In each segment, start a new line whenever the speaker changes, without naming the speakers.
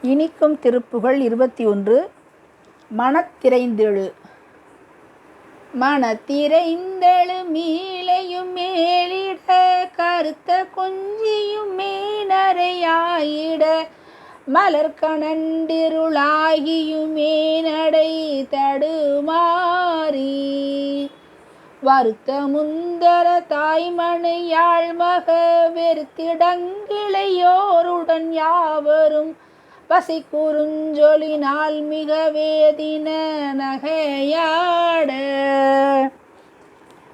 இனிக்கும் திருப்புகழ் 21. மனத்திரைந்தெழு. மனத்திரைந்தெழு மீளையும் மேலிட, கருத்த கொஞ்சியும் மேனறையாயிட, மலர்கணண்டிருளாகியும் மேனடை தடுமாறி, வருத்த முந்தர தாய்மணி யாழ்மக வெறுத்திடங்கிளையோருடன் யாவரும் வசி குறுஞ்சொலினால் மிக வேதின நகையாட,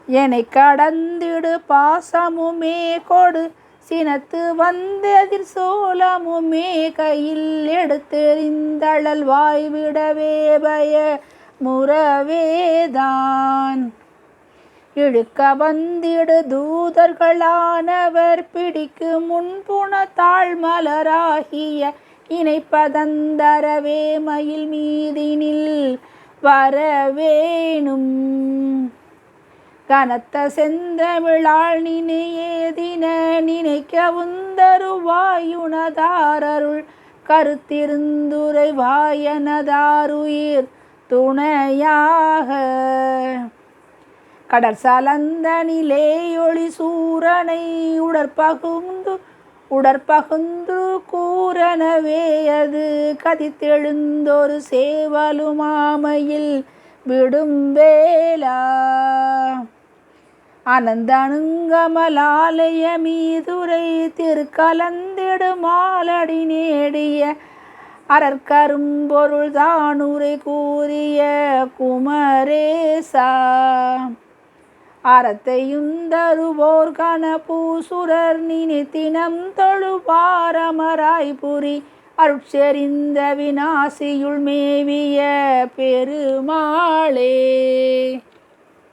என்னை கடந்திடு பாசமுமே கொடு சினத்து வந்தெதிர் சோளமுமே கையில் எடுத்தெறிந்தழல் வாய்விடவே பய முறவேதான், இழுக்க வந்திடு தூதர்களானவர் பிடிக்கு முன்புண தாழ்மலராகிய இணைப்பதந்தரவே மயில் மீதினில் வரவேணும், கனத்த செந்தமிழாள் நினையேதின நினைக்க உந்தருவாயுனதாரருள் கருத்திருந்துரை வாயனதாருயிர் துணையாக, கடற்சலந்தனிலே ஒளி சூரனை உடற்பகுந்து கூறனவே அது கதித்தெழுந்தொரு சேவலுமாமையில் விடும் வேளா, அனந்தனுங்கமலாலய மீதுரை திருக்கலந்திடு மாலடி நேடிய அரற்கரும்பொருள் தானுரை கூறிய குமரேசா, அறத்தையுந்தருவோர் கணபூசுரர் நினைத்தினம் தொழுபாரமராய்புரி அருட்செறிந்த விநாசியுள் மேவிய பெருமாளே.